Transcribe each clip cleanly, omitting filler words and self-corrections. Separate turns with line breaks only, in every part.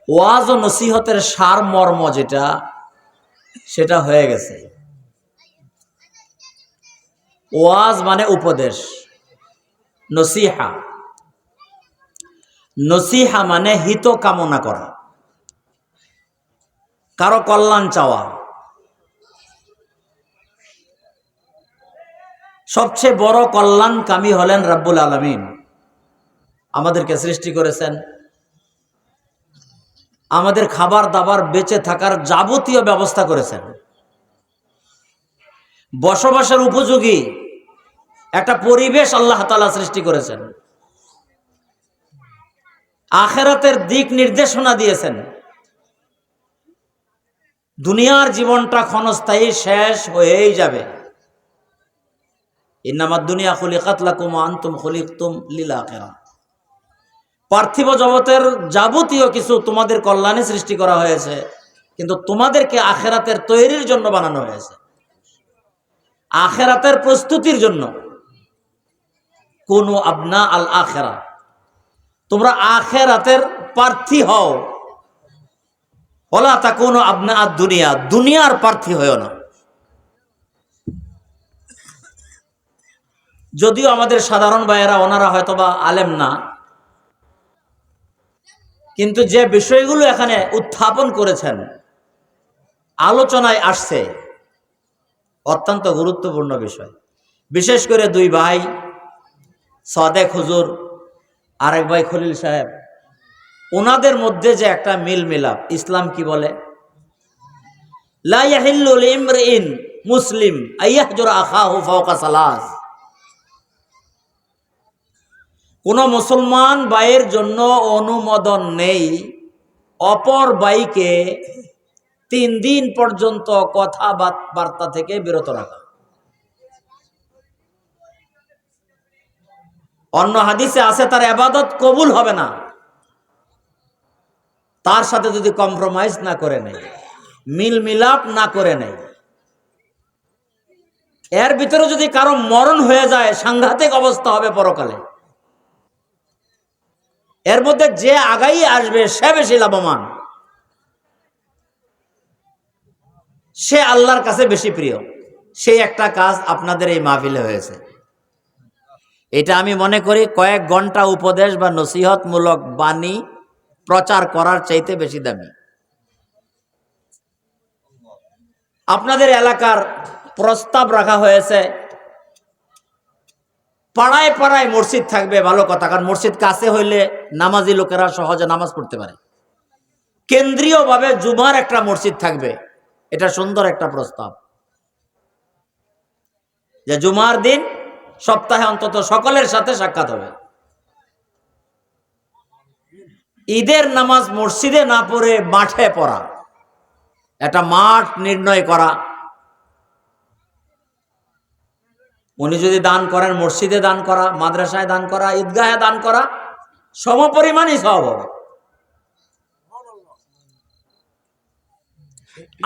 ওয়াজ ও নসিহতের সার মর্ম যেটা, সেটা হয়ে গেছে। ওয়াজ মানে উপদেশ, নসিহা নসিহা মানে হিত কামনা করা, কারো কল্যাণ চাওয়া। সবচেয়ে বড় কল্যাণকামী হলেন রব্বুল আলামিন। আমাদেরকে সৃষ্টি করেছেন, আমাদের খাবার দাবার বেঁচে থাকার যাবতীয় ব্যবস্থা করেছেন, বসবাসের উপযোগী একটা পরিবেশ আল্লাহ তাআলা সৃষ্টি করেছেন, আখিরাতের দিক নির্দেশনা দিয়েছেন। দুনিয়ার জীবনটা ক্ষণস্থায়ী, শেষ হয়েই যাবে। ইন্নামাদ দুনিয়া খুলিকাত লাকুম ওয়া আনতুম খুলিকতুম লিল আখিরাহ। পার্থিব জগতের যাবতীয় কিছু তোমাদের কল্যাণে সৃষ্টি করা হয়েছে, কিন্তু তোমাদেরকে আখিরাতের তৈরির জন্য বানানো হয়েছে, আখিরাতের প্রস্তুতির জন্য। কুনু আবনা আল আখিরাহ, তোমরা আখিরাতের প্রার্থী হও। ওয়ালা তাকুনু আবনা আদ দুনিয়া, দুনিয়ার প্রার্থী হয়ো না। যদিও আমাদের সাধারণ ভাইয়েরা, ওনারা হয়তোবা আলেম না, কিন্তু যে বিষয়গুলো এখানে উত্থাপন করেছেন, আলোচনায় আসছে, অত্যন্ত গুরুত্বপূর্ণ বিষয়। বিশেষ করে দুই ভাই, সাদেক হুজুর, আরেক ভাই খলিল সাহেব, ওনাদের মধ্যে যে একটা মিল মিলাপ, ইসলাম কি বলে? লা ইয়াহিল্লু লিমরিইন মুসলিম আইয়াহজুরা আখাহু ফাওকা সালাস। কোন মুসলমান ভাইয়ের জন্য অনুমোদন নেই অপর ভাইকে 3 দিন পর্যন্ত কথাবার্তা থেকে বিরত রাখা। অন্য হাদিসে আছে তার ইবাদত কবুল হবে না, তার সাথে যদি কম্প্রোমাইজ না করে নেই, মিল মিলাপ না করে নেই। এর ভিতরে যদি কারো মরণ হয়ে যায়, সাংঘাতিক অবস্থা হবে পরকালে। এর মধ্যে যে আগাই আসবে সে বেশি লাভবান, সে আল্লাহর কাছে বেশি প্রিয়। সেই একটা কাজ আপনাদের এই মাহফিলে হয়েছে। এটা আমি মনে করি কয়েক ঘন্টা উপদেশ বা নসিহতমূলক বাণী প্রচার করার চাইতে বেশি দামি। আপনাদের এলাকার প্রস্তাব রাখা হয়েছে, পাড়ায় পাড়ায় মসজিদ থাকবে, ভালো কথা, কারণ মসজিদ কাছে হইলে নামাজি লোকেরা সহজে নামাজ পড়তে পারে। কেন্দ্রীয়ভাবে জুমার একটা মসজিদ থাকবে, এটা সুন্দর একটা প্রস্তাব, যে জুমার দিন সপ্তাহে অন্তত সকলের সাথে সাক্ষাৎ হবে। ঈদের নামাজ মসজিদে না পড়ে মাঠে পড়া, একটা মাঠ নির্ণয় করা। উনি যদি দান করেন, মসজিদে দান করা, মাদ্রাসায় দান করা, ঈদগাহে দান করা, সমপরিমাণই সওয়াব হবে।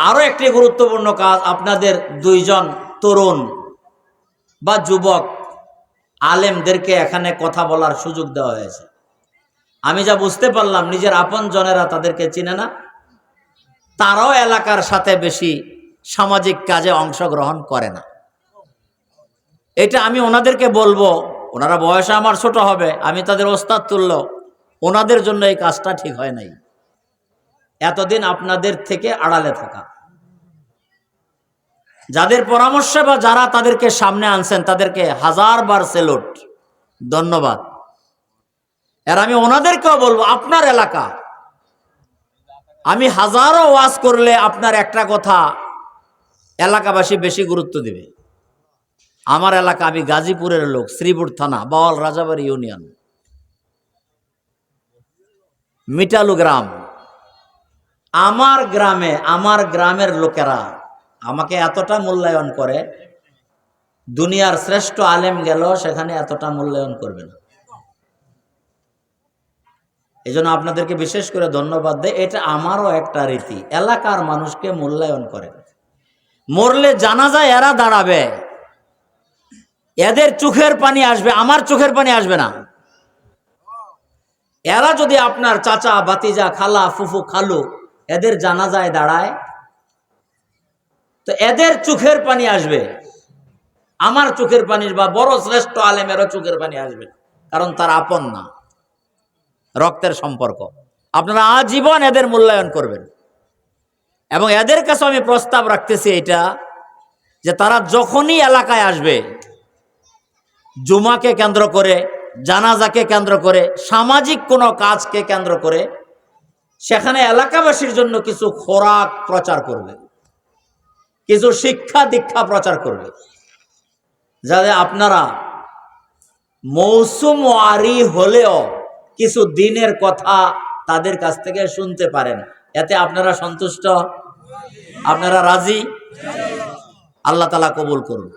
আরো একটি গুরুত্বপূর্ণ কাজ, আপনাদের 2 জন তরুণ বা যুবক আলেমদেরকে এখানে কথা বলার সুযোগ দেওয়া হয়েছে। আমি যা বুঝতে পারলাম, নিজের আপন জনেরা তাদেরকে চিনে না, তারাও এলাকার সাথে বেশি সামাজিক কাজে অংশগ্রহণ করে না। এটা আমি ওনাদেরকে বলবো, ওনারা বয়সে আমার ছোট হবে, আমি তাদের ওস্তাদ তুল্য, ওনাদের জন্য এই কাজটা ঠিক হয় নাই। এতদিন আপনাদের থেকে আড়ালে থাকা, যাদের পরামর্শে বা যারা তাদেরকে সামনে আনছেন, তাদেরকে 1000 বার সেলুট, ধন্যবাদ। আর আমি ওনাদেরকেও বলবো, আপনার এলাকা, আমি হাজারো ওয়াজ করলে আপনার একটা কথা এলাকাবাসী বেশি গুরুত্ব দিবে। আমার এলাকা, আমি গাজীপুরের লোক, শ্রীপুর থানা, বাওয়াল রাজাবাড়ি ইউনিয়ন, মিটালু গ্রাম। আমার গ্রামে, আমার গ্রামের লোকেরা আমাকে এতটা মূল্যায়ন করে, দুনিয়ার শ্রেষ্ঠ আলেম গেল সেখানে এতটা মূল্যায়ন করবে না। এই জন্য আপনাদেরকে বিশেষ করে ধন্যবাদ দেয়। এটা আমারও একটা রীতি, এলাকার মানুষকে মূল্যায়ন করে। মরলে জানাজায় এরা দাঁড়াবে, এদের চোখের পানি আসবে, আমার চোখের পানি আসবে না। এরা যদি আপনার চাচা ভাতিজা খালা ফুফু খালু এদের জানাজায় দাঁড়ায়, তো এদের চোখের পানি আসবে, আমার চোখের পানি বা বড় শ্রেষ্ঠ আলেমেরও চোখের পানি আসবে, কারণ তার আপন না, রক্তের সম্পর্ক। আপনারা আজীবন এদের মূল্যায়ন করবেন। এবং এদের কাছে আমি প্রস্তাব রাখতেছি এটা, যে তারা যখনই এলাকায় আসবে, জুমাকে কেন্দ্র করে, জানাজাকে কেন্দ্র করে, সামাজিক কোনো কাজকে কেন্দ্র করে, সেখানে এলাকাবাসীর জন্য কিছু খোরাক প্রচার করবে, কিছু শিক্ষা দীক্ষা প্রচার করবে, যাতে আপনারা মৌসুমওয়ারি হলেও কিছু দিনের কথা তাদের কাছ থেকে শুনতে পারেন। এতে আপনারা সন্তুষ্ট? আপনারা রাজি? আল্লাহ তাআলা কবুল করুন।